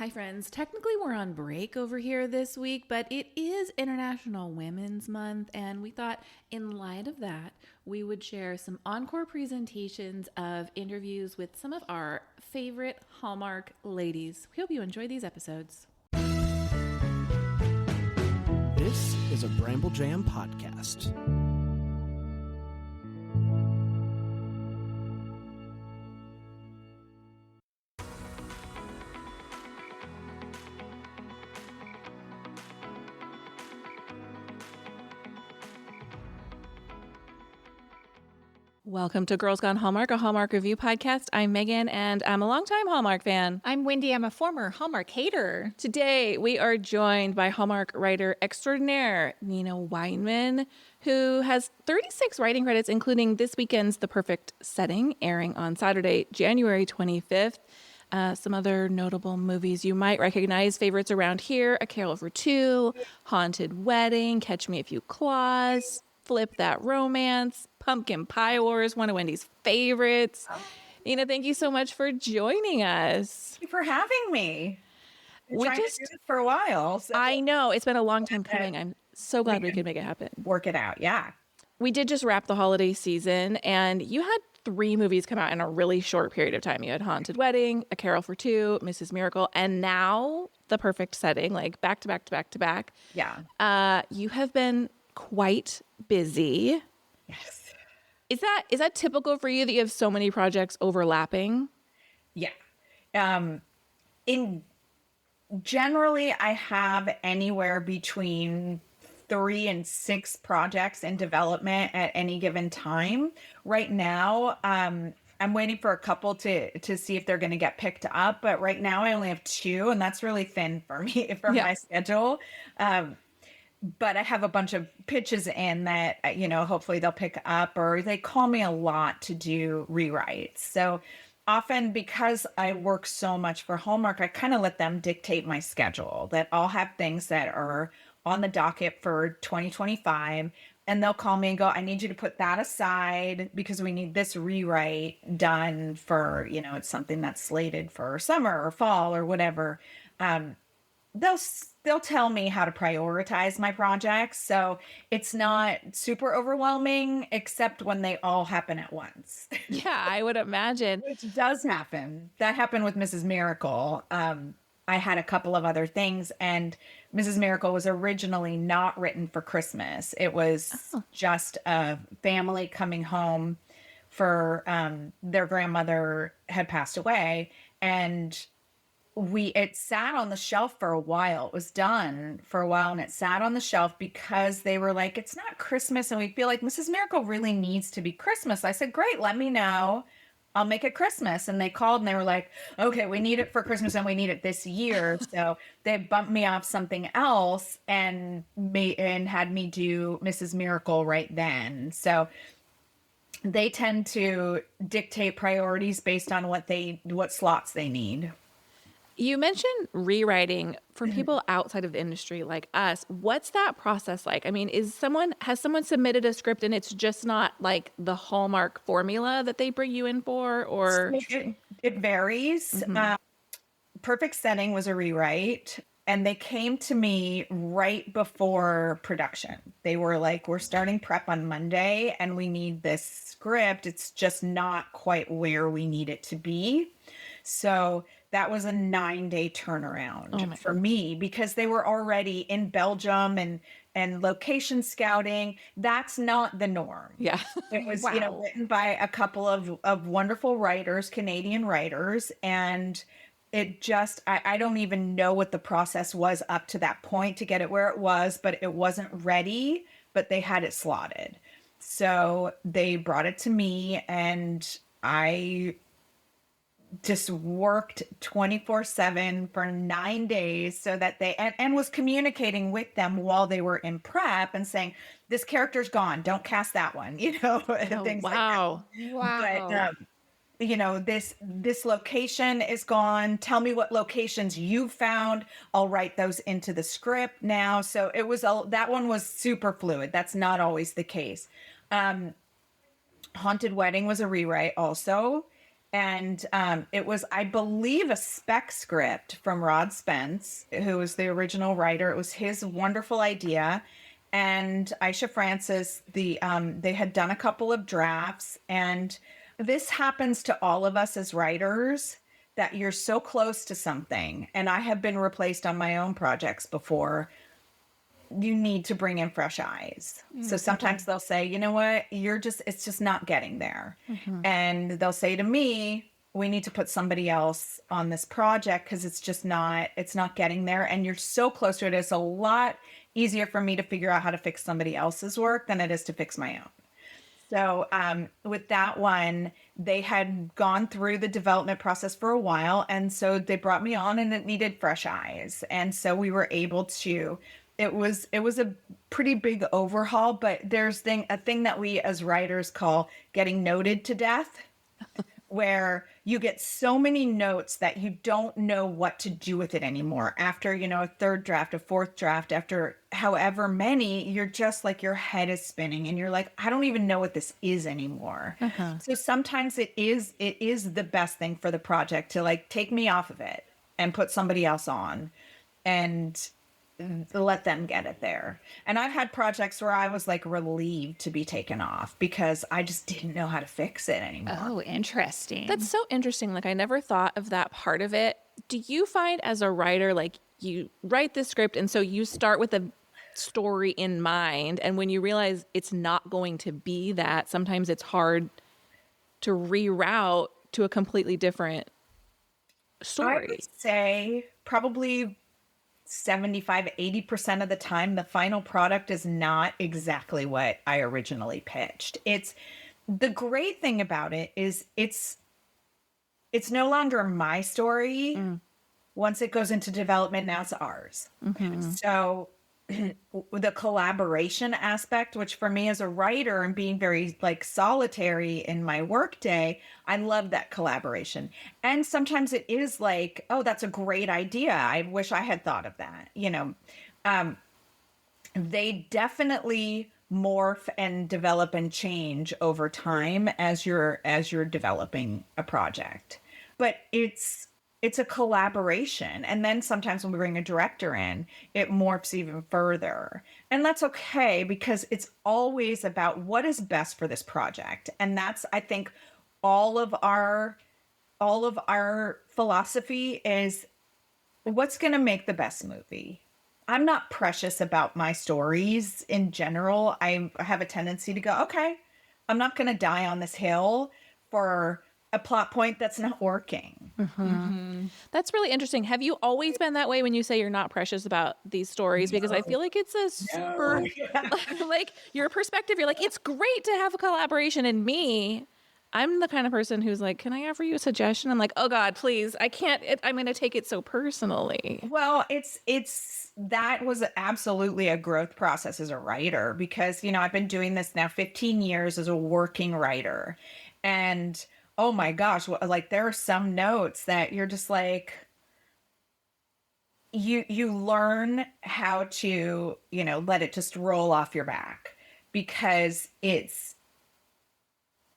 Hi, friends. Technically, we're on break over here this week, but it is International Women's Month, and we thought, in light of that, we would share some encore presentations of interviews with some of our favorite Hallmark ladies. We hope you enjoy these episodes. This is a Bramble Jam podcast. Welcome to Girls Gone Hallmark, a Hallmark review podcast. I'm Megan, and I'm a longtime Hallmark fan. I'm Wendy. I'm a former Hallmark hater. Today, we are joined by Hallmark writer extraordinaire Nina Weinman, who has 36 writing credits, including this weekend's The Perfect Setting, airing on Saturday, January 25th. Some other notable movies you might recognize, favorites around here: A Carol for Two, Haunted Wedding, Catch Me If You Claus, Flip That Romance, Pumpkin Pie Wars, one of Wendy's favorites. Nina, thank you so much for joining us. Thank you for having me. We trying to do this for a while. So I know. It's been a long time coming. I'm so glad we could make it happen. work it out. Yeah. We did just wrap the holiday season, and you had 3 movies come out in a really short period of time. You had Haunted Wedding, A Carol for Two, Mrs. Miracle, and now The Perfect Setting, like back to back to back to back. Yeah. You have been quite busy. Yes. Is that typical for you that you have so many projects overlapping? Yeah. In generally, I have anywhere between 3 and 6 projects in development at any given time. Right now, I'm waiting for a couple to see if they're going to get picked up. But right now, I only have 2, and that's really thin for me for my schedule. But I have a bunch of pitches in that, hopefully they'll pick up, or they call me a lot to do rewrites. So often, because I work so much for Hallmark, I kind of let them dictate my schedule, that I'll have things that are on the docket for 2025. And they'll call me and go, I need you to put that aside because we need this rewrite done for, it's something that's slated for summer or fall or whatever. They'll tell me how to prioritize my projects. So it's not super overwhelming, except when they all happen at once. Yeah, I would imagine. Which does happen. That happened with Mrs. Miracle. I had a couple of other things, and Mrs. Miracle was originally not written for Christmas. It was just a family coming home for their grandmother had passed away, and it sat on the shelf for a while. It was done for a while, and it sat on the shelf because they were like, it's not Christmas, and we feel like Mrs. Miracle really needs to be Christmas. I said, great, let me know. I'll make it Christmas. And they called and they were like, okay, we need it for Christmas and we need it this year. So they bumped me off something else and had me do Mrs. Miracle right then. So they tend to dictate priorities based on what slots they need. You mentioned rewriting for people outside of the industry like us. What's that process like? I mean, has someone submitted a script and it's just not like the Hallmark formula that they bring you in for, or? It varies. Mm-hmm. Perfect Setting was a rewrite, and they came to me right before production. They were like, we're starting prep on Monday and we need this script. It's just not quite where we need it to be. So that was a 9-day turnaround for me, because they were already in Belgium and location scouting. That's not the norm. Yeah. It was, written by a couple of wonderful writers, Canadian writers. And it just, I don't even know what the process was up to that point to get it where it was, but it wasn't ready, but they had it slotted. So they brought it to me, and I just worked 24/7 for 9 days so that and was communicating with them while they were in prep and saying, this character's gone, don't cast that one, things like that. Wow. But this location is gone, tell me what locations you found, I'll write those into the script now. So that one was super fluid. That's not always the case. Haunted Wedding was a rewrite also. And it was, I believe, a spec script from Rod Spence, who was the original writer. It was his wonderful idea. And Aisha Francis, they had done a couple of drafts. And this happens to all of us as writers, that you're so close to something. And I have been replaced on my own projects before. You need to bring in fresh eyes. So sometimes they'll say, you know what, it's just not getting there. And they'll say to me, we need to put somebody else on this project because it's not getting there. And you're so close to it. It's a lot easier for me to figure out how to fix somebody else's work than it is to fix my own. So with that one, they had gone through the development process for a while. And so they brought me on and it needed fresh eyes. And so we were able to, it was a pretty big overhaul, but there's a thing that we as writers call getting noted to death, where you get so many notes that you don't know what to do with it anymore. After, a third draft, a fourth draft, after however many, you're just like, your head is spinning and you're like, I don't even know what this is anymore. So sometimes it is the best thing for the project to like take me off of it and put somebody else on and let them get it there. And I've had projects where I was like relieved to be taken off because I just didn't know how to fix it anymore. Oh, interesting. That's so interesting. Like, I never thought of that part of it. Do you find as a writer, like, you write the script and so you start with a story in mind, and when you realize it's not going to be that, sometimes it's hard to reroute to a completely different story? I would say probably 75-80% of the time, the final product is not exactly what I originally pitched. It's the great thing about it is it's no longer my story. Once it goes into development, now it's ours. So the collaboration aspect, which for me as a writer and being very like solitary in my workday, I love that collaboration. And sometimes it is like, oh, that's a great idea. I wish I had thought of that. They definitely morph and develop and change over time as you're developing a project. But it's a collaboration. And then sometimes when we bring a director in, it morphs even further. And that's okay because it's always about what is best for this project. And that's, I think, all of our philosophy is what's going to make the best movie. I'm not precious about my stories in general. I have a tendency to go, okay, I'm not going to die on this hill for a plot point that's not working. That's really interesting. Have you always been that way when you say you're not precious about these stories? Because I feel like it's a super, like your perspective, you're like, it's great to have a collaboration. And me, I'm the kind of person who's like, can I offer you a suggestion? I'm like, oh God, please. I can't, I'm going to take it so personally. Well, that was absolutely a growth process as a writer because, I've been doing this now 15 years as a working writer. And oh my gosh, like there are some notes that you're just like, you learn how to, let it just roll off your back because it's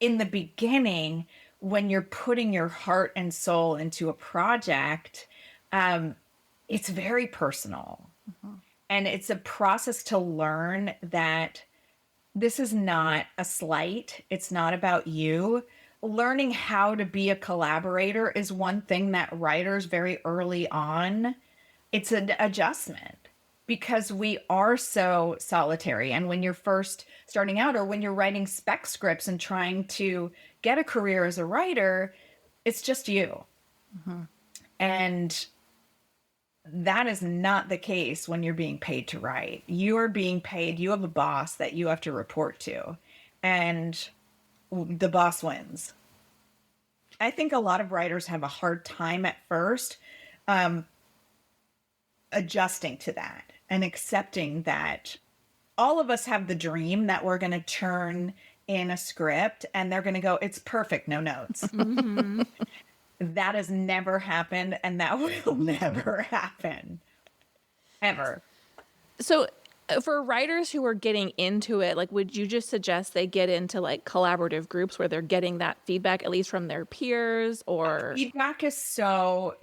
in the beginning when you're putting your heart and soul into a project, it's very personal. And it's a process to learn that this is not a slight. It's not about you. Learning how to be a collaborator is one thing that writers very early on, it's an adjustment because we are so solitary. And when you're first starting out or when you're writing spec scripts and trying to get a career as a writer, it's just you. And that is not the case when you're being paid to write. You are being paid, you have a boss that you have to report to. And the boss wins. I think a lot of writers have a hard time at first adjusting to that and accepting that all of us have the dream that we're going to turn in a script and they're going to go, it's perfect, no notes. That has never happened and that will never happen. Ever. So For writers who are getting into it, like, would you just suggest they get into like collaborative groups where they're getting that feedback, at least from their peers, or? Feedback is so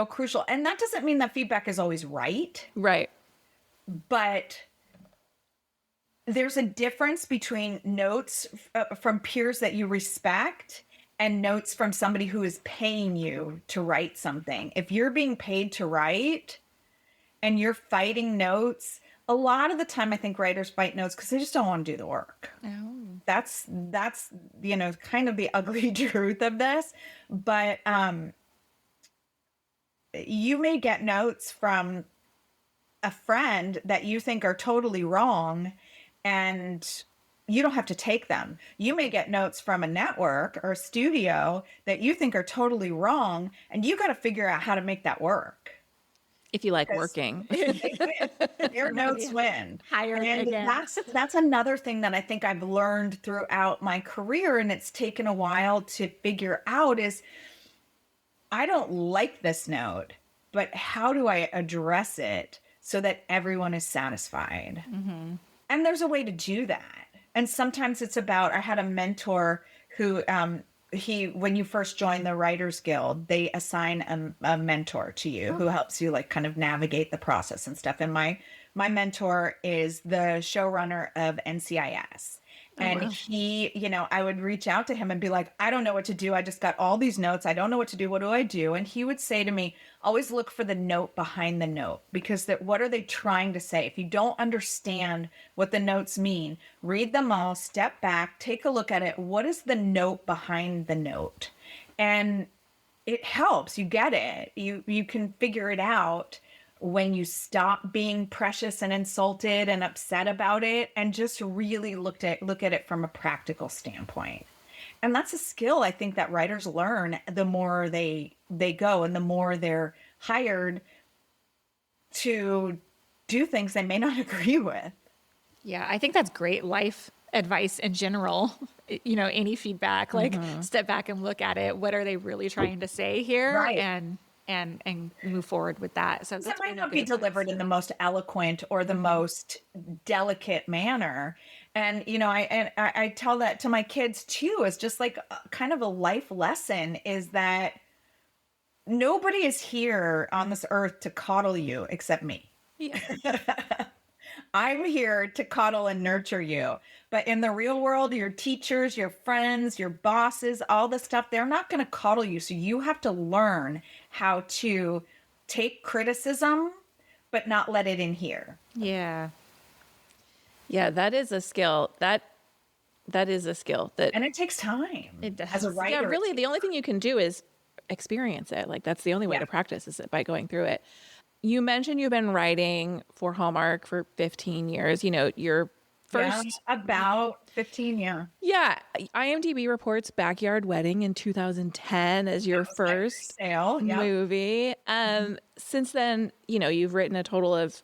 crucial. And that doesn't mean that feedback is always right, Right. but there's a difference between notes from peers that you respect and notes from somebody who is paying you to write something. If you're being paid to write and you're fighting notes, a lot of the time I think writers fight notes because they just don't want to do the work. Oh. That's kind of the ugly truth of this. But you may get notes from a friend that you think are totally wrong, and you don't have to take them. You may get notes from a network or a studio that you think are totally wrong, and you got to figure out how to make that work. If you like working. They win. Their notes win. Hired And again. that's another thing that I think I've learned throughout my career, and it's taken a while to figure out, is I don't like this note, but how do I address it so that everyone is satisfied? And there's a way to do that. And sometimes it's about, I had a mentor who, when you first join the Writers Guild, they assign a mentor to you who helps you like kind of navigate the process and stuff. And my mentor is the showrunner of NCIS. And he, I would reach out to him and be like, I don't know what to do. I just got all these notes. I don't know what to do. What do I do? And he would say to me, always look for the note behind the note, because what are they trying to say? If you don't understand what the notes mean, read them all, step back, take a look at it. What is the note behind the note? And it helps. You get it. You can figure it out when you stop being precious and insulted and upset about it, and just really look at it from a practical standpoint. And that's a skill I think that writers learn the more they go, and the more they're hired to do things they may not agree with. Yeah, I think that's great life advice in general. Any feedback, like step back and look at it. What are they really trying to say here? Right. And move forward with that. So It that's might really not be good advice. delivered in the most eloquent or the most delicate manner. And, I tell that to my kids too, as just like kind of a life lesson, is that nobody is here on this earth to coddle you except me. Yeah. I'm here to coddle and nurture you. But in the real world, your teachers, your friends, your bosses, all the stuff, they're not going to coddle you. So you have to learn how to take criticism, but not let it in here. Yeah. Yeah, that is a skill. That is a skill that, And it takes time. It does. As a writer. yeah, really the only thing you can do is experience it. Like, that's the only way Yeah. to practice, is by going through it. You mentioned you've been writing for Hallmark for 15 years. Your first, About 15, yeah. yeah, IMDb reports Backyard Wedding in 2010 as your first Sale, yeah. movie. Since then, you've written a total of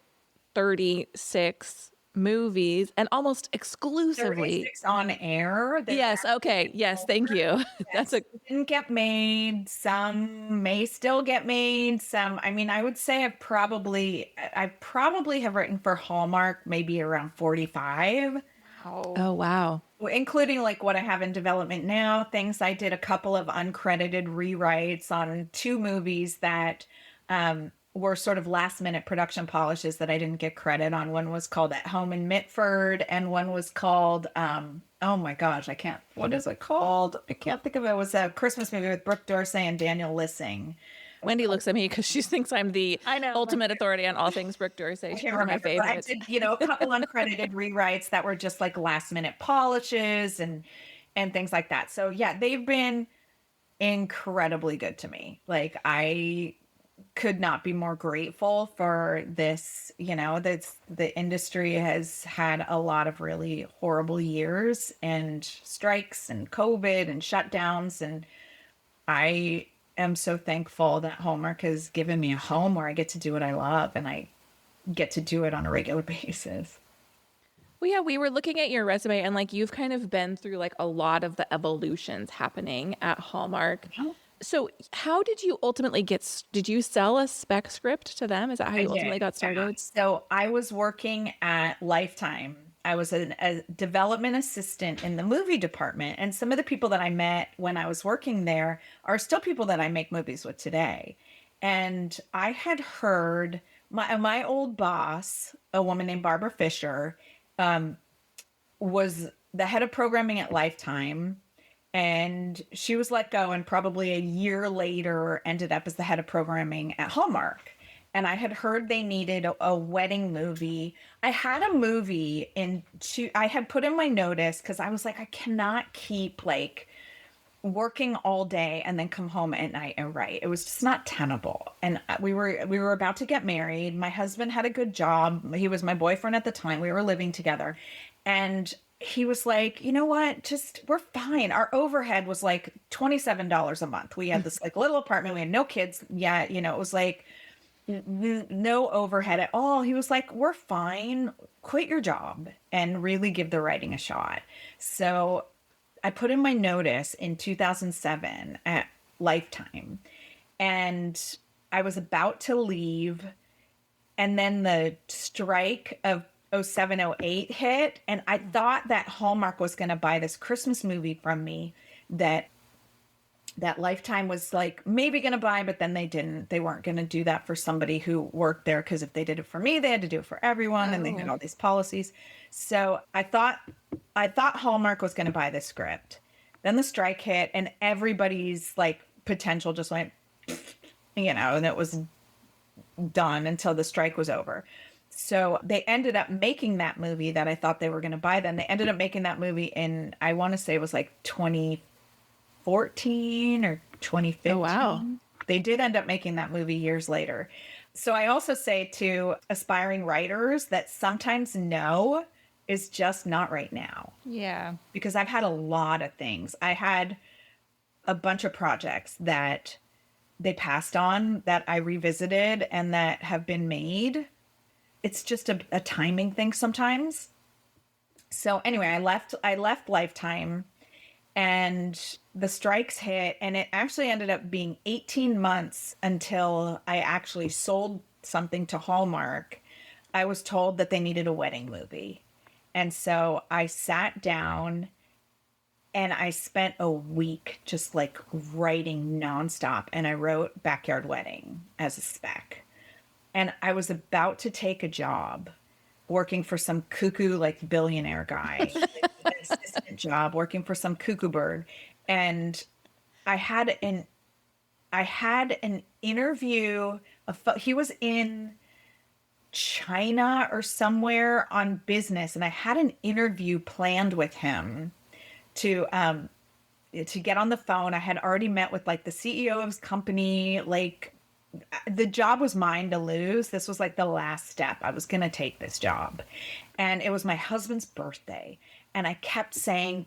36 movies, and almost exclusively. 36 on air. There Yes. Okay. Yes. Thank you. That's a didn't get made. Some may still get made. Some, I would say I probably have written for Hallmark maybe around 45, Oh, wow. including like what I have in development now. Things I did, a couple of uncredited rewrites on 2 movies that were sort of last minute production polishes that I didn't get credit on. One was called At Home in Mitford, and one was called, oh my gosh, what is it called? I can't think of it. It was a Christmas movie with Brooke Dorsey and Daniel Lissing. Wendy looks at me because she thinks I'm the I know, ultimate authority on all things Brooke Dorsey. I She's can't one of my remember, but I favorites. did, a couple uncredited rewrites that were just like last minute polishes and things like that. So yeah, they've been incredibly good to me. Like, I could not be more grateful for this. The industry has had a lot of really horrible years, and strikes and COVID and shutdowns, and I am so thankful that Hallmark has given me a home where I get to do what I love, and I get to do it on a regular basis. Well, yeah, we were looking at your resume, and like, you've kind of been through like a lot of the evolutions happening at Hallmark. So how did you ultimately did you sell a spec script to them? Is that how I you did. ultimately got Yeah. started? So I was working at Lifetime. I was a development assistant in the movie department. And some of the people that I met when I was working there are still people that I make movies with today. And I had heard my old boss, a woman named Barbara Fisher, was the head of programming at Lifetime. And she was let go, and probably a year later ended up as the head of programming at Hallmark. And I had heard they needed a wedding movie. I had a movie I had put in my notice because I was like, I cannot keep like working all day and then come home at night and write. It was just not tenable. And we were about to get married. My husband had a good job. He was my boyfriend at the time. We were living together. And he was like, "You know what? Just we're fine." Our overhead was like $27 a month. We had this like little apartment. We had no kids yet. It was like no overhead at all. He was like, "We're fine. Quit your job and really give the writing a shot." So I put in my notice in 2007 at Lifetime, and I was about to leave, and then the strike of 0708 hit, and I thought that Hallmark was going to buy this Christmas movie from me that Lifetime was like maybe going to buy, but then they didn't. They weren't going to do that for somebody who worked there, because if they did it for me, they had to do it for everyone, and they had all these policies. So I thought Hallmark was going to buy this script. Then the strike hit, and everybody's like potential just went, and it was done until the strike was over. So they ended up making that movie that I thought they were going to buy. Then they ended up making that movie in, I want to say it was like 2014 or 2015. Oh, wow. They did end up making that movie years later. So I also say to aspiring writers that sometimes no is just not right now, Yeah. because I've had a lot of things. I had a bunch of projects that they passed on that I revisited and that have been made. It's just a timing thing sometimes. So anyway, I left Lifetime, and the strikes hit, and it actually ended up being 18 months until I actually sold something to Hallmark. I was told that they needed a wedding movie. And so I sat down and I spent a week just like writing nonstop, and I wrote Backyard Wedding as a spec. And I was about to take a job working for some cuckoo like billionaire guy, like, an assistant job working for some cuckoo bird. And I had an I had an interview. He was in China or somewhere on business, and I had an interview planned with him to get on the phone. I had already met with like the CEO of his company. Like the job was mine to lose. This was like the last step. I was going to take this job. And it was my husband's birthday. And I kept saying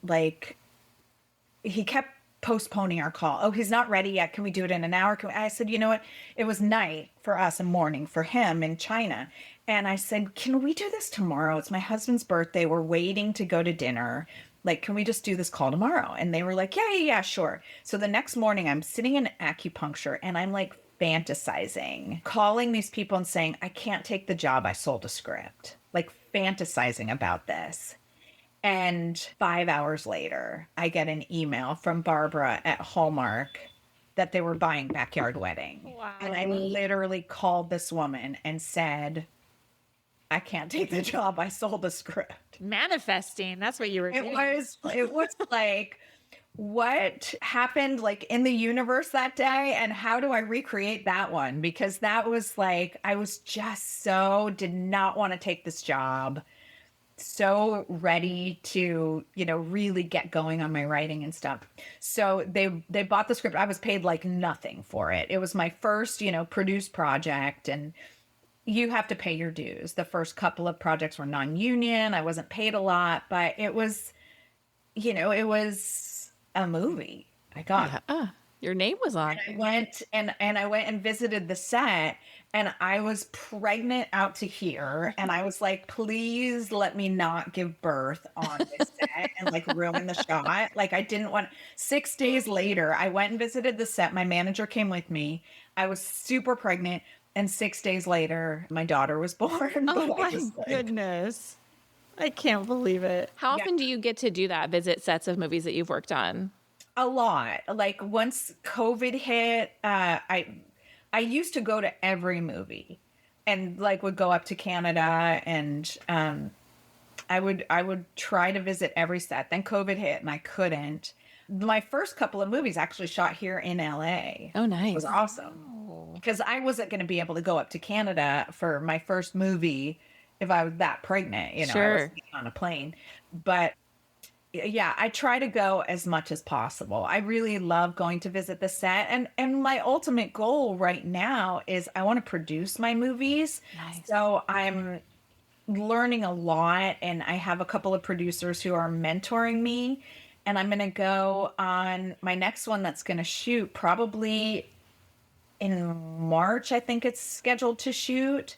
like, he kept postponing our call. Oh, he's not ready yet. Can we do it in an hour? I said, you know what? It was night for us and morning for him in China. And I said, can we do this tomorrow? It's my husband's birthday. We're waiting to go to dinner. Like, can we just do this call tomorrow? And they were like, yeah, sure. So the next morning I'm sitting in acupuncture and I'm like fantasizing, calling these people and saying, I can't take the job. I sold a script, like fantasizing about this. And 5 hours later, I get an email from Barbara at Hallmark that they were buying Backyard Wedding. Wow. And I literally called this woman and said, I can't take the job. I sold the script. Manifesting. That's what you were doing. It was like, what happened like in the universe that day, and how do I recreate that one? Because that was like, I was just did not want to take this job, so ready to, really get going on my writing and stuff. So they bought the script. I was paid like nothing for it. It was my first, produced project, and you have to pay your dues. The first couple of projects were non-union. I wasn't paid a lot, but it was, it was a movie. I got Your name was on. I went and visited the set, and I was pregnant out to here, and I was like, please let me not give birth on this set and like ruin the shot. Like I didn't want 6 days later, I went and visited the set. My manager came with me. I was super pregnant, and 6 days later, my daughter was born. Oh But I my was like, goodness. I can't believe it. How Yeah. often do you get to do that, visit sets of movies that you've worked on? A lot. Like once COVID hit, I used to go to every movie and like would go up to Canada and I would try to visit every set. Then COVID hit and I couldn't. My first couple of movies actually shot here in LA. Oh, It nice. was awesome. Because I wasn't going to be able to go up to Canada for my first movie if I was that pregnant, I Sure. was on a plane. But yeah, I try to go as much as possible. I really love going to visit the set, and my ultimate goal right now is I want to produce my movies. Nice. So I'm learning a lot, and I have a couple of producers who are mentoring me, and I'm going to go on my next one that's going to shoot probably in March. I think it's scheduled to shoot.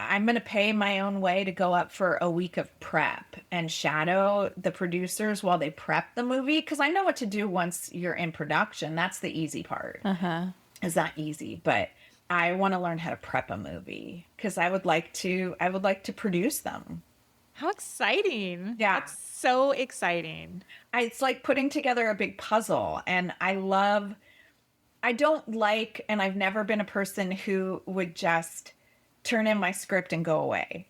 I'm going to pay my own way to go up for a week of prep and shadow the producers while they prep the movie. Because I know what to do once you're in production. That's the easy part. It's not easy, but I want to learn how to prep a movie because I would like to produce them. How exciting. Yeah. That's so exciting. It's like putting together a big puzzle, and I don't like, and I've never been a person who would just turn in my script and go away.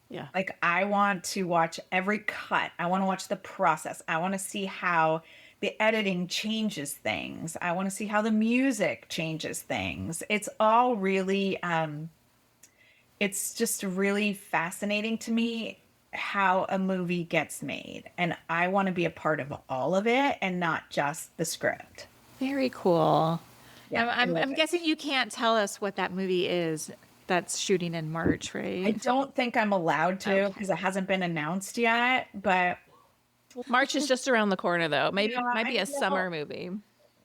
Yeah. Like I want to watch every cut. I want to watch the process. I want to see how the editing changes things. I want to see how the music changes things. It's all really it's just really fascinating to me how a movie gets made. And I want to be a part of all of it and not just the script. Very cool. Yeah, I love I'm it. guessing you can't tell us what that movie is that's shooting in March, I right? don't think I'm allowed to because it hasn't been announced yet, but March is just around the corner, though. Maybe Yeah, it might be I a know. summer movie.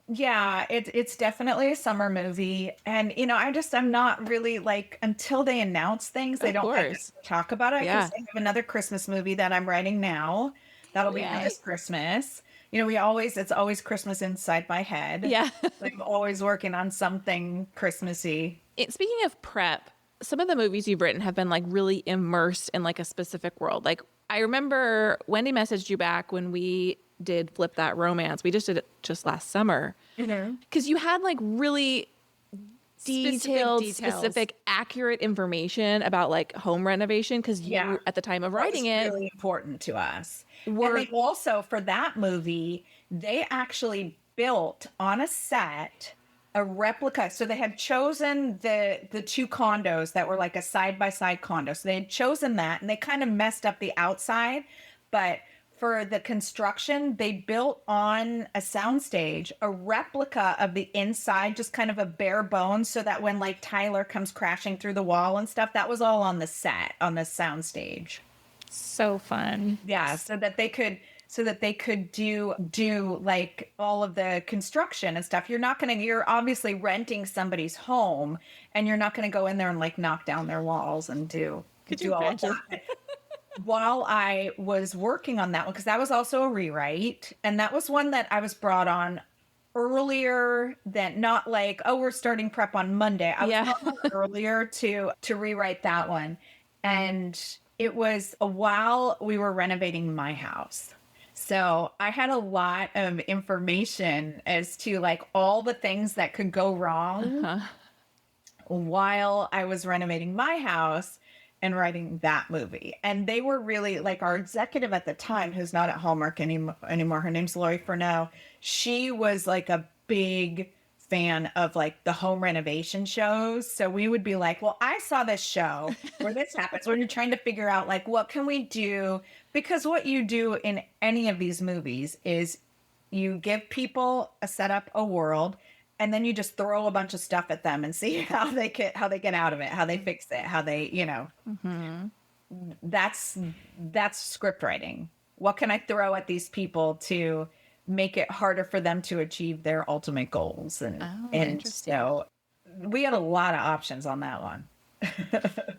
yeah, it's definitely a summer movie. And I'm not really like until they announce things, they Of don't like course. to talk about it. Yeah. Because I have another Christmas movie that I'm writing now. That'll be for Yay. this Christmas. It's always Christmas inside my head. Yeah. I'm always working on something Christmassy. Speaking of prep, some of the movies you've written have been like really immersed in like a specific world. Like I remember Wendy messaged you back when we did Flip That Romance. We just did it just last summer. Because you had like really detailed, specific, accurate information about like home renovation. Because you, Yeah. at the time of That writing was it, really important to us. Were- And they also, for that movie, they actually built on a set a replica. So they had chosen the two condos that were like a side by side condo. So they had chosen that, and they kind of messed up the outside, but for the construction, they built on a soundstage a replica of the inside, just kind of a bare bones, so that when like Tyler comes crashing through the wall and stuff, that was all on the set, on the soundstage. So fun. Yeah, so that they could do like all of the construction and stuff. You're obviously renting somebody's home, and you're not gonna go in there and like knock down their walls and do you all of imagine? that. While I was working on that one, because that was also a rewrite, and that was one that I was brought on earlier than, not like, oh, we're starting prep on Monday. I was Yeah. brought on earlier to rewrite that one. And it was a while we were renovating my house. So I had a lot of information as to like all the things that could go wrong while I was renovating my house and writing that movie. And they were really like, our executive at the time, who's not at Hallmark anymore, her name's Lori Furneaux. She was like a big fan of like the home renovation shows. So we would be like, well, I saw this show where this happens, when you're trying to figure out like, what can we do? Because what you do in any of these movies is you give people a setup, a world, and then you just throw a bunch of stuff at them and see how they get out of it, how they fix it, how they, that's script writing. What can I throw at these people to make it harder for them to achieve their ultimate goals. And interesting. so we had a lot of options on that one.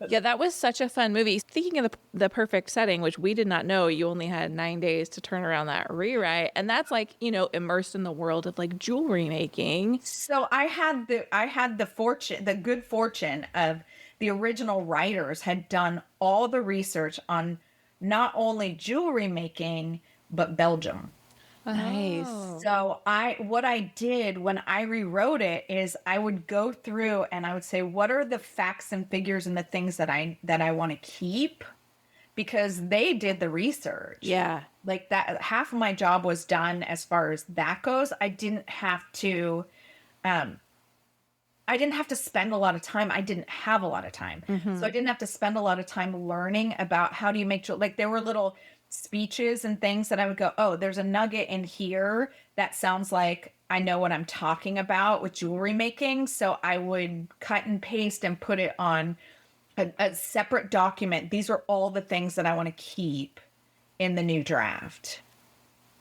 Yeah, that was such a fun movie. Speaking of the perfect setting, which we did not know, you only had 9 days to turn around that rewrite, and that's like, immersed in the world of like jewelry making. So the good fortune of the original writers had done all the research on not only jewelry making but Belgium. Nice. So what I did when I rewrote it is I would go through and I would say, what are the facts and figures and the things that I want to keep? Because they did the research. Yeah. Like that, half of my job was done as far as that goes. I didn't have to spend a lot of time. I didn't have a lot of time. So I didn't have to spend a lot of time learning about how do you make like there were little speeches and things that I would go, oh, there's a nugget in here that sounds like I know what I'm talking about with jewelry making. So I would cut and paste and put it on a separate document. These are all the things that I want to keep in the new draft.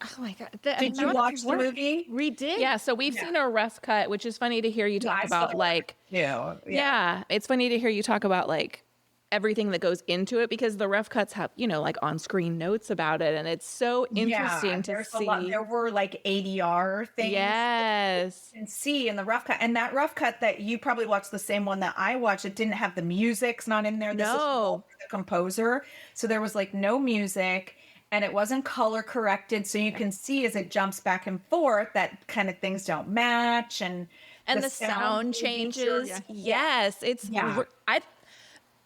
Oh my God. Did you watch the movie? We did. Yeah, so we've seen a rough cut, which is funny to hear you talk about like Yeah. it's funny to hear you talk about like everything that goes into it, because the rough cuts have, like on-screen notes about it, and it's so interesting to see. There were like ADR things. Yes. And see in the rough cut, and that rough cut that you probably watched the same one that I watched, it didn't have the music's not in there. This is all for the composer, so there was like no music, and it wasn't color corrected, so you can see as it jumps back and forth that kind of things don't match, and the sound changes. Yes, it's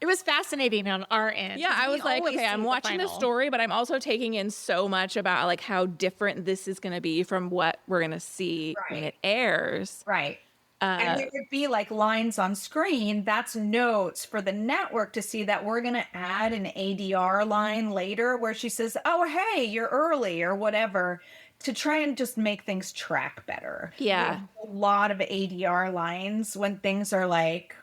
It was fascinating on our end. Yeah, I was like, okay, I'm watching the final story, but I'm also taking in so much about like how different this is going to be from what we're going to see when it airs. Right. And there would be like lines on screen. That's notes for the network to see that we're going to add an ADR line later where she says, oh, hey, you're early or whatever, to try and just make things track better. Yeah. A lot of ADR lines when things are like,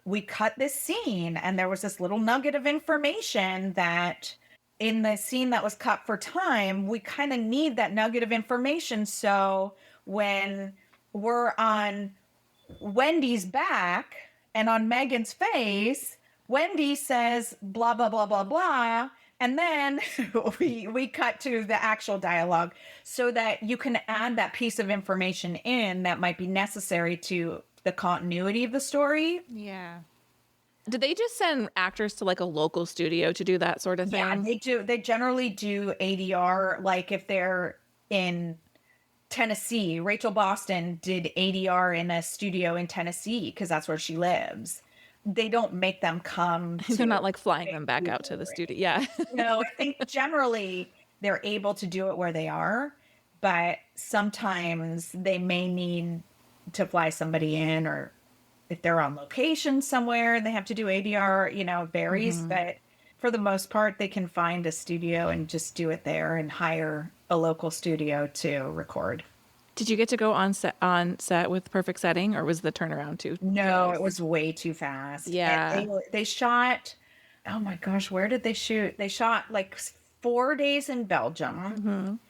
we cut this scene and there was this little nugget of information that in the scene that was cut for time, we kind of need that nugget of information. So when we're on Wendy's back and on Megan's face, Wendy says blah, blah, blah, blah, blah. And then we cut to the actual dialogue so that you can add that piece of information in that might be necessary to the continuity of the story. Yeah. Did they just send actors to like a local studio to do that sort of thing? Yeah, they do. They generally do ADR, like if they're in Tennessee. Rachel Boston did ADR in a studio in Tennessee because that's where she lives. They don't make them come. They're not like flying them back out to the studio. Yeah. No, I think generally they're able to do it where they are, but sometimes they may need to fly somebody in, or if they're on location somewhere and they have to do ADR, it varies. But for the most part, they can find a studio and just do it there and hire a local studio to record. Did you get to go on set with perfect setting, or was the turnaround too? No, it was way too fast. Yeah. And they shot, oh my gosh, where did they shoot? They shot like 4 days in Belgium,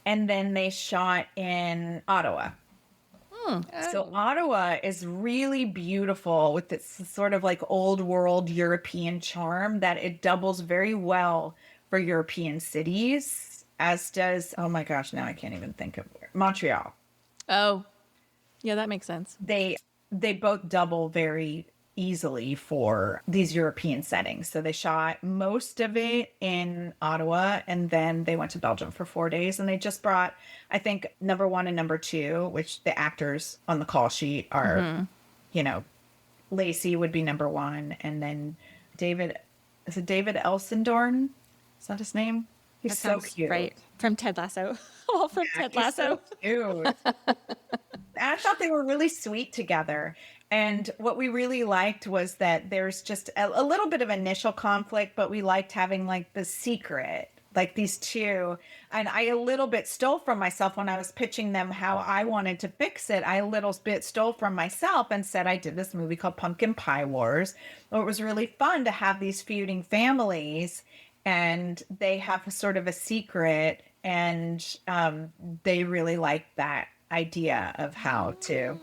and then they shot in Ottawa. So Ottawa is really beautiful with its sort of like old world European charm that it doubles very well for European cities, as does, oh my gosh, now I can't even think of where. Montreal. Oh, yeah, that makes sense. They both double very easily for these European settings. So they shot most of it in Ottawa, and then they went to Belgium for 4 days, and they just brought, I think, number 1 and number 2, which the actors on the call sheet are, Lacey would be number 1, and then David Elsendorn? Is that his name? He's so cute. Right. From Ted Lasso. All from Ted Lasso. So cute. I thought they were really sweet together. And what we really liked was that there's just a little bit of initial conflict, but we liked having like the secret, like these two. And I a little bit stole from myself when I was pitching them how I wanted to fix it. I a little bit stole from myself and said I did this movie called Pumpkin Pie Wars. It was really fun to have these feuding families, and they have sort of a secret and they really liked that idea of how to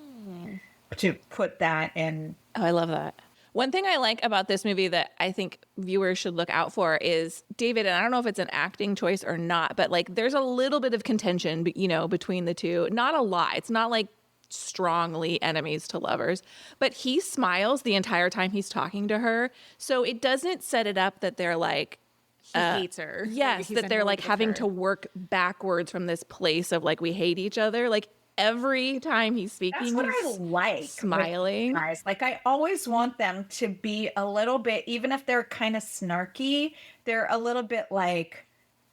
put that in. Oh, I love that. One thing I like about this movie that I think viewers should look out for is David, and I don't know if it's an acting choice or not, but like there's a little bit of contention, between the two. Not a lot. It's not like strongly enemies to lovers, but he smiles the entire time he's talking to her. So it doesn't set it up that they're like, He hates her. yes, He's that they're annoyed like with having her. to work backwards from this place of like, we hate each other. Like every time he's speaking, That's what I he's like with smiling. guys. Like I always want them to be a little bit, even if they're kind of snarky, they're a little bit like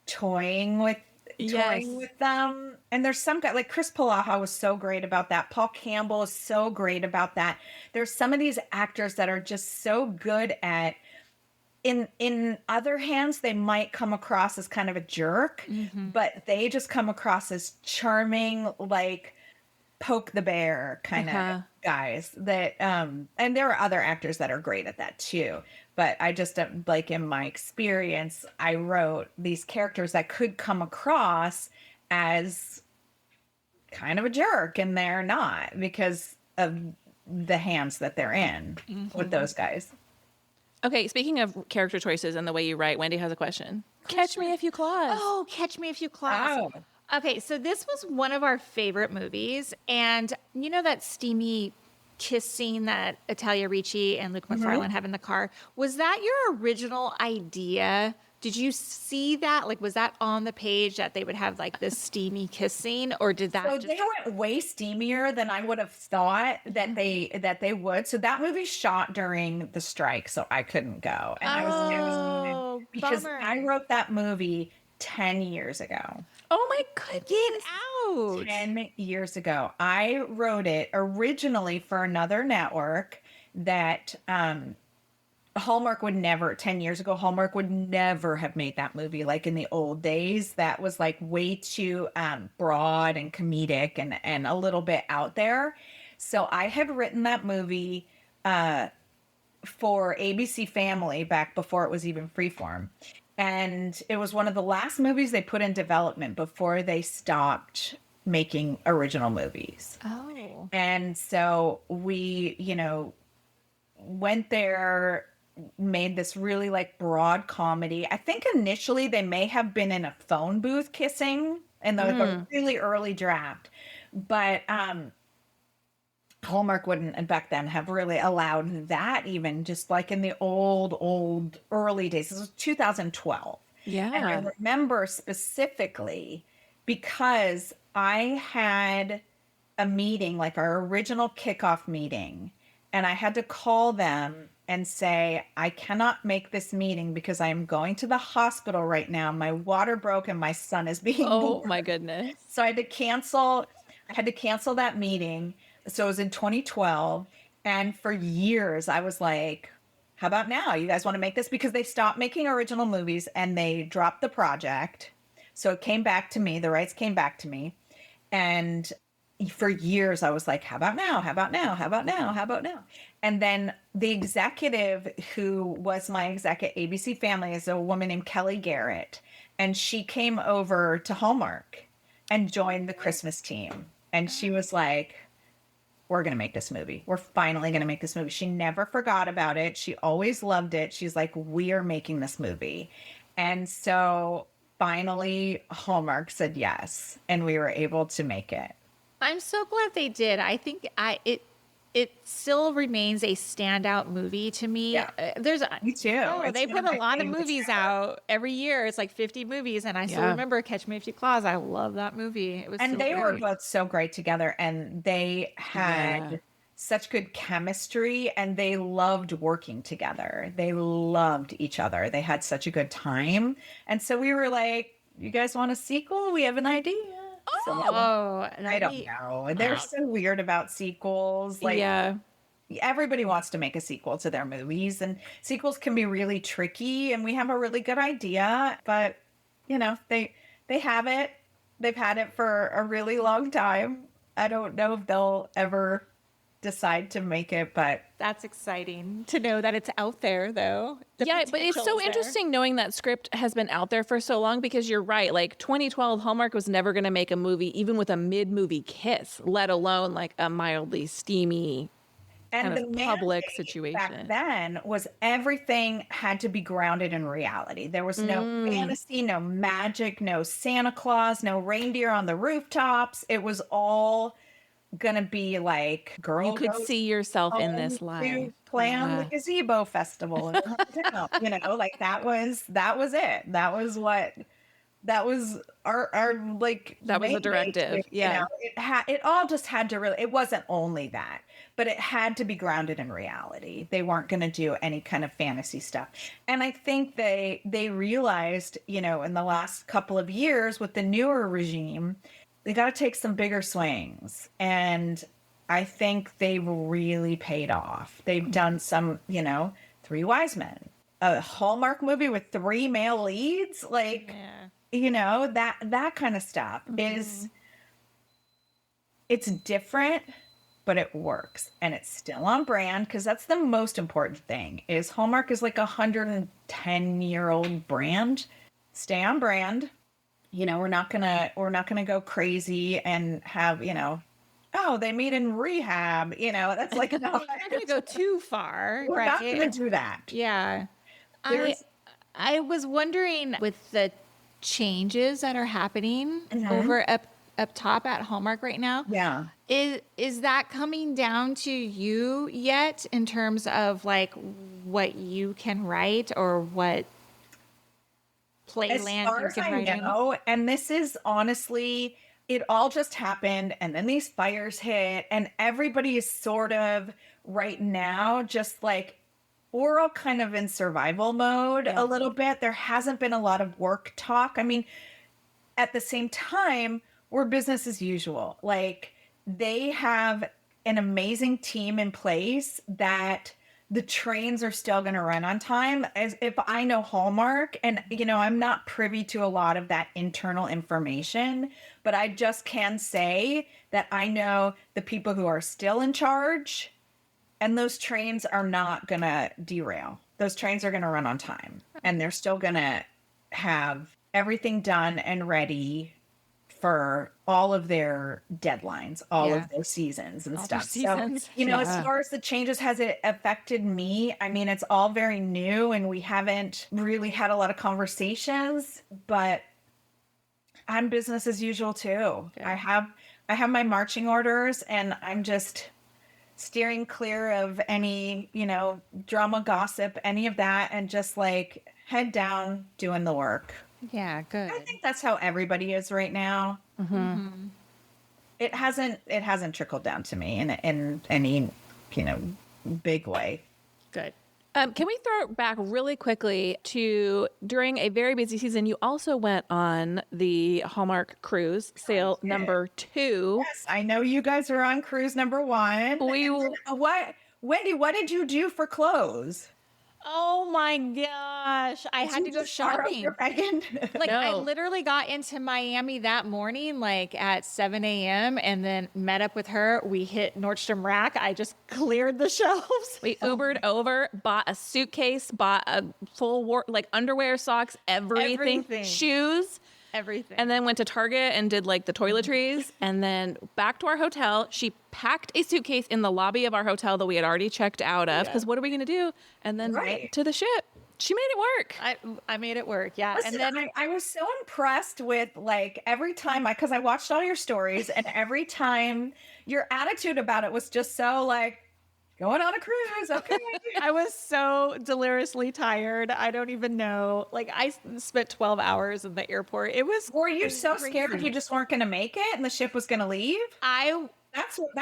toying with Yes. them. And there's some guy like Chris Palaha was so great about that. Paul Campbell is so great about that. There's some of these actors that are just so good at in other hands they might come across as kind of a jerk, but they just come across as charming, like poke the bear kind of guys that and there are other actors that are great at that too, but I just like in my experience I wrote these characters that could come across as kind of a jerk and they're not because of the hands that they're in with those guys. Okay, speaking of character choices and the way you write, Wendy has a question. Catch me if you claws. Oh, Catch Me If You Claws. Oh. Okay, so this was one of our favorite movies. And you know that steamy kiss scene that Italia Ricci and Luke McFarlane have in the car? Was that your original idea? Did you see that? Like, was that on the page that they would have like this steamy kiss scene? Or did that So just... they went way steamier than I would have thought that they would. So that movie shot during the strike, so I couldn't go, and I was devastated because bummer. I wrote that movie 10 years ago. Oh my goodness. Get out. 10 years ago, I wrote it originally for another network that Hallmark would never, 10 years ago, Hallmark would never have made that movie like in the old days. That was like way too broad and comedic and a little bit out there. So I had written that movie for ABC Family back before it was even Freeform. And it was one of the last movies they put in development before they stopped making original movies. Oh. And so we, went there, made this really like broad comedy. I think initially they may have been in a phone booth kissing in the really early draft, but Hallmark wouldn't, and back then, have really allowed that, even just like in the old early days. This was 2012. Yeah. And I remember specifically because I had a meeting, like our original kickoff meeting, and I had to call them and say, I cannot make this meeting because I am going to the hospital right now. My water broke and my son is being Oh born. my goodness. So I had to cancel that meeting. So it was in 2012. And for years I was like, how about now? You guys want to make this? Because they stopped making original movies and they dropped the project. So it came back to me. The rights came back to me. And for years I was like, how about now? How about now? How about now? How about now? And then the executive who was my exec at ABC Family is a woman named Kelly Garrett. And she came over to Hallmark and joined the Christmas team. And she was like, we're going to make this movie. We're finally going to make this movie. She never forgot about it. She always loved it. She's like, we are making this movie. And so finally Hallmark said yes. And we were able to make it. I'm so glad they did. I think it still remains a standout movie to me. Yeah. Me too. Oh, It's they one put of a my lot of favorites movies ever. out every year. It's like 50 movies, and I still Yeah. remember Catch Me If You Claws. I love that movie. It was And so they were great. both so great together, and they had Yeah. such good chemistry, and they loved working together. They loved each other. They had such a good time. And so we were like, you guys want a sequel? We have an idea. So, Oh, I don't know. They're so weird about sequels. Like, yeah. everybody wants to make a sequel to their movies, and sequels can be really tricky, and we have a really good idea, but they have it. They've had it for a really long time. I don't know if they'll ever decide to make it, but That's exciting to know that it's out there, though. The Yeah, but it's potential so is there. interesting knowing that script has been out there for so long because you're right. Like 2012, Hallmark was never going to make a movie, even with a mid-movie kiss, let alone like a mildly steamy and kind the of public mandate situation. back then was everything had to be grounded in reality. There was no fantasy, no magic, no Santa Claus, no reindeer on the rooftops. It was all gonna be like girl You could goes see yourself in home this life. to plan the Yeah. gazebo festival in her hometown. Like that was it. That was our like That was the mandate to, directive. Yeah. it all just had to really, it wasn't only that, but it had to be grounded in reality. They weren't going to do any kind of fantasy stuff. And I think they realized, in the last couple of years with the newer regime, they got to take some bigger swings. And I think they've really paid off. They've done some, Three Wise Men, a Hallmark movie with 3 male leads, like Yeah. that kind of stuff is, it's different, but it works and it's still on brand, because that's the most important thing. Is Hallmark is like 110-year-old brand. Stay on brand. We're not gonna go crazy and have, oh, they meet in rehab, that's like, no, We're not going to go too far, we're not right? gonna do that. Yeah. There's- I was wondering, with the changes that are happening over up top at Hallmark right now, yeah. is that coming down to you yet in terms of like what you can write or what As playland far you as can I write in? know, and this is honestly, it all just happened, and then these fires hit, and everybody is sort of right now just like, we're all kind of in survival mode a little bit. There hasn't been a lot of work talk. I mean, at the same time, we're business as usual. Like, they have an amazing team in place that the trains are still going to run on time. As if I know Hallmark, and I'm not privy to a lot of that internal information, but I just can say that I know the people who are still in charge, and those trains are not going to derail. Those trains are going to run on time, and they're still going to have everything done and ready for all of their deadlines, all of their seasons and All their stuff. seasons. So, as far as the changes, has it affected me? I mean, it's all very new and we haven't really had a lot of conversations, but I'm business as usual too. Good. I have my marching orders, and I'm just steering clear of any, drama, gossip, any of that, and just like head down doing the work. Yeah, good. I think that's how everybody is right now. It hasn't trickled down to me in any, big way. Good. Can we throw it back really quickly to during a very busy season, you also went on the Hallmark cruise, sail number 2. Yes, I know you guys are on cruise number 1. Wendy, what did you do for clothes? Oh my gosh. I had to go shopping. Like, I No. literally got into Miami that morning, like at 7 a.m., and then met up with her. We hit Nordstrom Rack. I just cleared the shelves. We Ubered over, bought a suitcase, bought a full like underwear, socks, everything, shoes. Everything. And then went to Target and did like the toiletries, and then back to our hotel. She packed a suitcase in the lobby of our hotel that we had already checked out of, because what are we going to do? And then went to the ship. She made it work. I made it work. Yeah. Listen, and then I was so impressed with, like, every time because I watched all your stories, and every time your attitude about it was just so like, going on a cruise, okay. I was so deliriously tired. I don't even know. Like, I spent 12 hours in the airport. It was. Were you so scared you just weren't going to make it and the ship was going to leave? That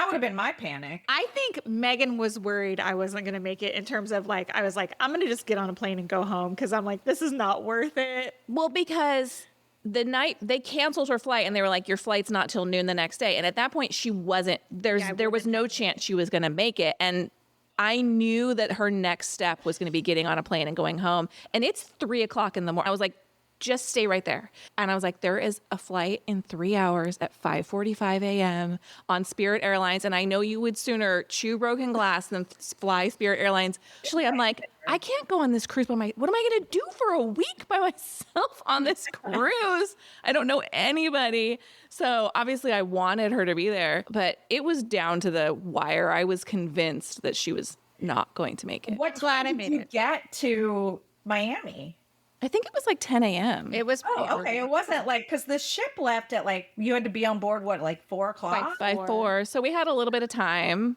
would have been my panic. I think Megan was worried I wasn't going to make it, in terms of like, I was like, I'm going to just get on a plane and go home, because I'm like, this is not worth it. Well, because the night they canceled her flight and they were like, your flight's not till noon the next day. And at that point, she wasn't, there was no chance she was going to make it. And I knew that her next step was going to be getting on a plane and going home. And it's 3:00 in the morning. I was like, just stay right there. And I was like, there is a flight in 3 hours at 5:45 a.m. on Spirit Airlines. And I know you would sooner chew broken glass than fly Spirit Airlines. Actually, I'm like, I can't go on this cruise by what am I going to do for a week by myself on this cruise? I don't know anybody. So obviously I wanted her to be there, but it was down to the wire. I was convinced that she was not going to make it. What Glad I time made did you it. get to Miami? I think it was like 10 a.m. It was pretty Oh, okay. early. It wasn't like, because the ship left at like, you had to be on board, what, like 4 o'clock? By 4. So we had a little bit of time.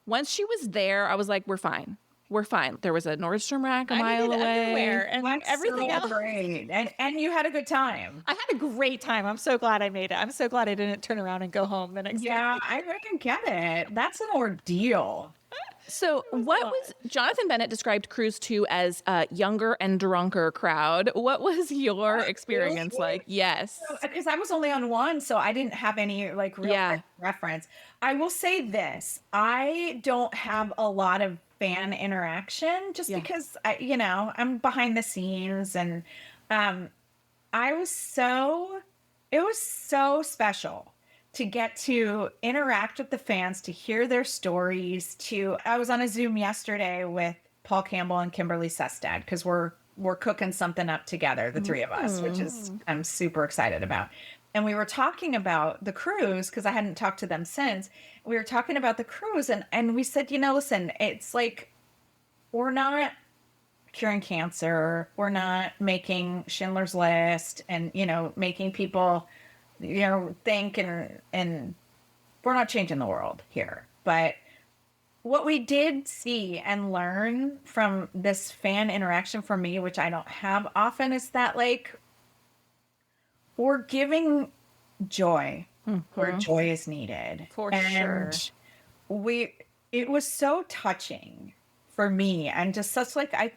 Once she was there, I was like, we're fine. We're fine. There was a Nordstrom rack a I mile needed away. underwear and That's everything so else. great. And you had a good time. I had a great time. I'm so glad I made it. I'm so glad I didn't turn around and go home the next day. Yeah, I can get it. That's an ordeal. So what was Jonathan Bennett described Cruise 2 as a younger and drunker crowd. What was your experience like? Yes. Because I was only on one, so I didn't have any like real Yeah. reference. I will say this: I don't have a lot of fan interaction, just Yeah. because I'm behind the scenes, and I was it was so special to get to interact with the fans, to hear their stories. I was on a Zoom yesterday with Paul Campbell and Kimberly Sestad, because we're cooking something up together, the three of us, which is I'm super excited about. And we were talking about the cruise, because I hadn't talked to them since. We were talking about the cruise, and we said, listen, it's like, we're not curing cancer. We're not making Schindler's List and, making people, think, and we're not changing the world here. But what we did see and learn from this fan interaction for me, which I don't have often, is that like, we're giving joy where joy is needed. For sure. It was so touching for me, and just such like I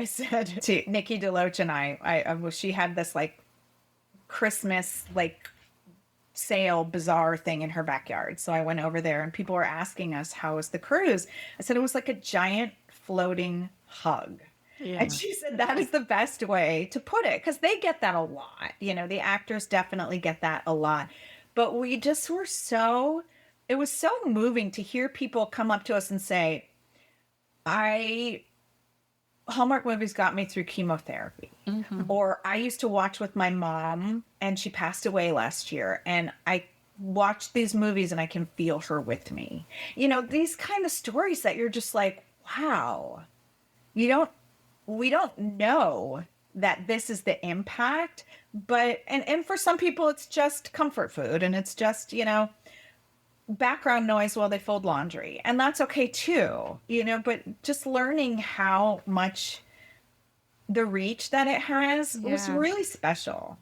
said to Nikki DeLoach, and she had this like Christmas like sale bazaar thing in her backyard. So I went over there, and people were asking us, how was the cruise? I said it was like a giant floating hug. Yeah. And she said that is the best way to put it, because they get that a lot. The actors definitely get that a lot. But we just were it was so moving to hear people come up to us and say, Hallmark movies got me through chemotherapy. Mm-hmm. Or I used to watch with my mom, and she passed away last year, and I watched these movies and I can feel her with me. These kind of stories that you're just like, wow, we don't know that this is the impact, but, and for some people it's just comfort food, and it's just, background noise while they fold laundry. And that's okay too, but just learning how much the reach that it has was Yeah. really special.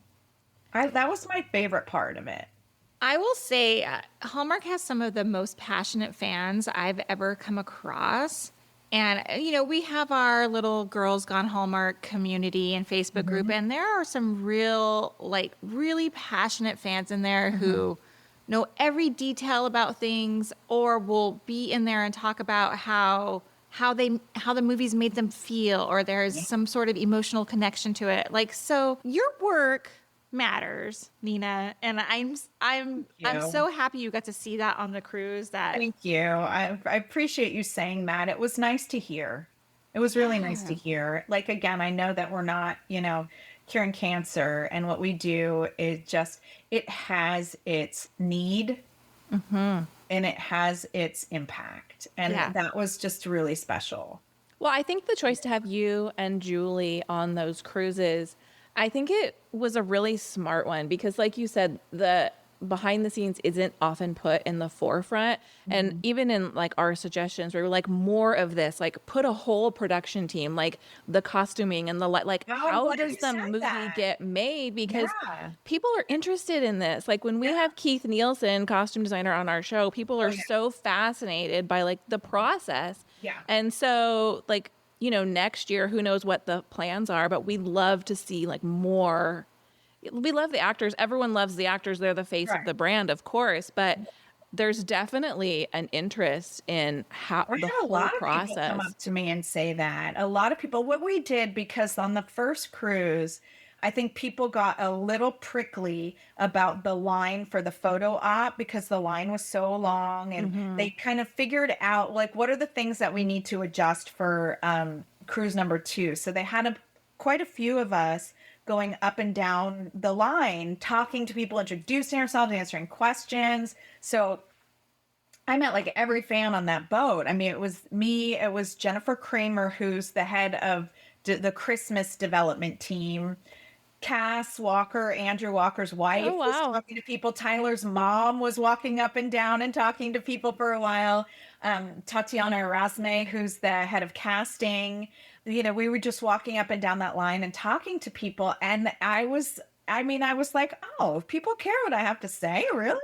That was my favorite part of it. I will say Hallmark has some of the most passionate fans I've ever come across. And, we have our little Girls Gone Hallmark community and Facebook group, and there are some really passionate fans in there who know every detail about things, or will be in there and talk about how the movies made them feel, or there's some sort of emotional connection to it. Like, so your work matters, Nina, and I'm so happy you got to see that on the cruise. Thank you. I appreciate you saying that. It was nice to hear. It was really nice to hear. Like, again, I know that we're not, curing cancer, and what we do is just, it has its need, and it has its impact. And that was just really special. Well, I think the choice to have you and Julie on those cruises, I think it was a really smart one, because like you said, the behind the scenes isn't often put in the forefront. And even in like our suggestions, we were like, more of this, like put a whole production team, like the costuming and the like, how does the movie get made? Because people are interested in this. Like when we have Keith Nielsen, costume designer, on our show, people are so fascinated by like the process. Yeah. And so like, next year, who knows what the plans are, but we'd love to see like more. We love the actors. Everyone loves the actors. They're the face of the brand, of course. But there's definitely an interest in how I the had a whole lot of people come process. up to me and say that. A lot of people, what we did, because on the first cruise, I think people got a little prickly about the line for the photo op because the line was so long, and they kind of figured out like what are the things that we need to adjust for cruise number 2. So they had quite a few of us going up and down the line, talking to people, introducing ourselves, answering questions. So I met like every fan on that boat. I mean, it was me, it was Jennifer Kramer, who's the head of the Christmas development team. Cass Walker, Andrew Walker's wife, Oh, was wow. talking to people. Tyler's mom was walking up and down and talking to people for a while. Tatiana Erasme, who's the head of casting. We were just walking up and down that line and talking to people. And I was like, oh, people care what I have to say, really?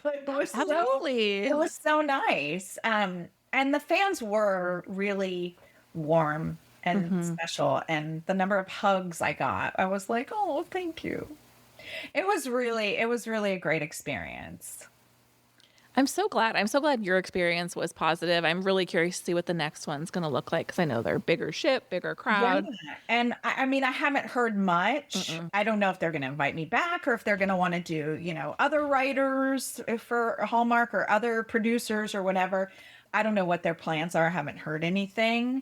Like, Absolutely. it was so nice. And the fans were really warm and special. And the number of hugs I got, I was like, oh, thank you. It was really a great experience. I'm so glad. I'm so glad your experience was positive. I'm really curious to see what the next one's going to look like because I know they're bigger ship, bigger crowd. Yeah. And I mean, I haven't heard much. I don't know if they're going to invite me back or if they're going to want to do, other writers for Hallmark or other producers or whatever. I don't know what their plans are. I haven't heard anything,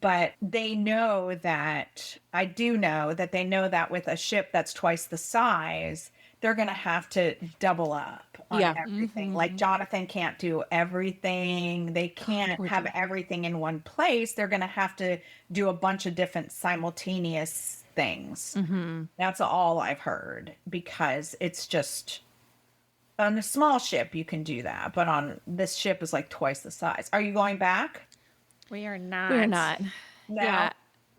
but they know that they know that with a ship that's twice the size, they're going to have to double up on Yeah. everything. Like Jonathan can't do everything. They can't have everything in one place. They're going to have to do a bunch of different simultaneous things. That's all I've heard, because it's just on a small ship you can do that, but on this ship is like twice the size. Are you going back? We are not. We're not. No. Yeah.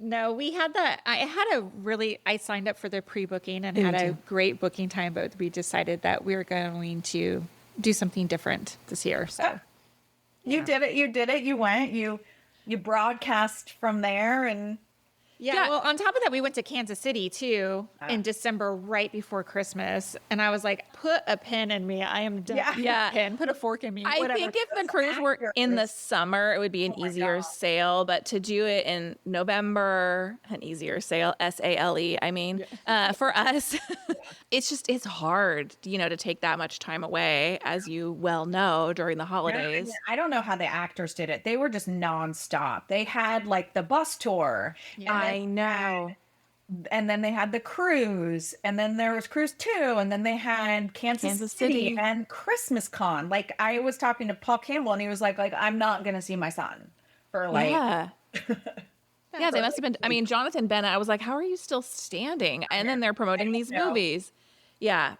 No, I signed up for the pre-booking and had a great booking time, but we decided that we were going to do something different this year. So You did it. You went, you broadcast from there, and yeah, well, on top of that, we went to Kansas City too in December, right before Christmas. And I was like, put a pin in me. I am done. Yeah. Pin, put a fork in me. I whatever. think if the cruise were in the summer, it would be an easier sail. But to do it in November, an easier sail, SALE, I mean, for us, it's hard, to take that much time away, as you well know, during the holidays. I don't know how the actors did it. They were just nonstop. They had like the bus tour. I know. And then they had the cruise, and then there was cruise 2, and then they had Kansas City and Christmas Con. Like, I was talking to Paul Campbell, and he was like I'm not gonna see my son for like Yeah. Yeah, they must have been. I mean, Jonathan Bennett, I was like, how are you still standing? And then they're promoting these movies. Yeah.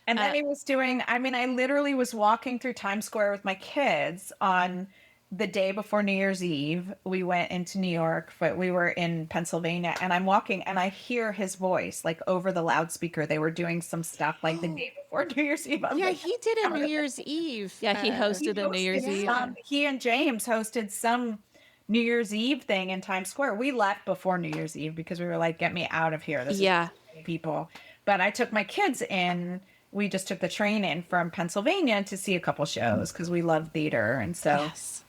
And then he was doing, I literally was walking through Times Square with my kids on the day before New Year's Eve. We went into New York, but we were in Pennsylvania, and I'm walking and I hear his voice like over the loudspeaker. They were doing some stuff like the day before New Year's Eve. Yeah, he did a New Year's Eve. Yeah, he hosted a New Year's Eve. He and James hosted some New Year's Eve thing in Times Square. We left before New Year's Eve because we were like, get me out of here. This is too many people. But I took my kids in. We just took the train in from Pennsylvania to see a couple shows because we love theater. And so Yes.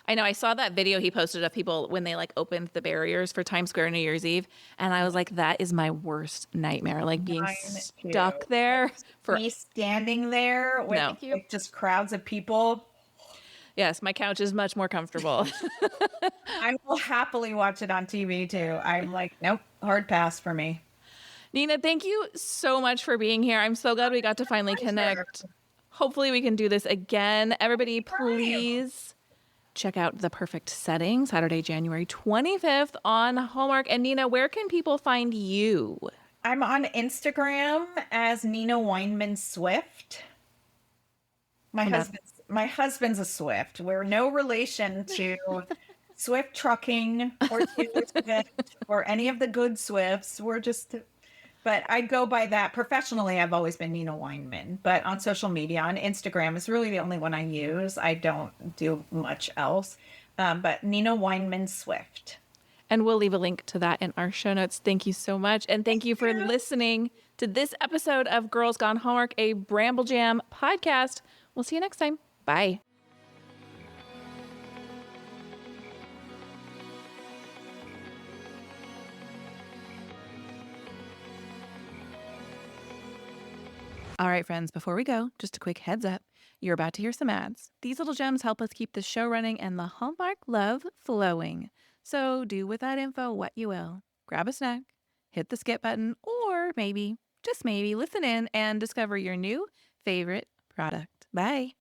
I know. I saw that video he posted of people when they like opened the barriers for Times Square New Year's Eve. And I was like, that is my worst nightmare. Like being stuck there for me standing there with like, just crowds of people. Yes, my couch is much more comfortable. I will happily watch it on TV too. I'm like, nope, hard pass for me. Nina, thank you so much for being here. I'm so glad we got to finally connect. Hopefully we can do this again. Everybody, please check out The Perfect Setting, Saturday, January 25th on Hallmark. And Nina, where can people find you? I'm on Instagram as Nina Weinman Swift. My husband's a Swift. We're no relation to Swift Trucking or Taylor Swift or any of the good Swifts. But I go by that. Professionally, I've always been Nina Weinman. But on social media, on Instagram, is really the only one I use. I don't do much else. But Nina Weinman Swift. And we'll leave a link to that in our show notes. Thank you so much. And thank you for listening to this episode of Girls Gone Hallmark, a Bramble Jam podcast. We'll see you next time. Bye. All right, friends, before we go, just a quick heads up. You're about to hear some ads. These little gems help us keep the show running and the Hallmark love flowing. So do with that info what you will. Grab a snack, hit the skip button, or maybe, just maybe, listen in and discover your new favorite product. Bye.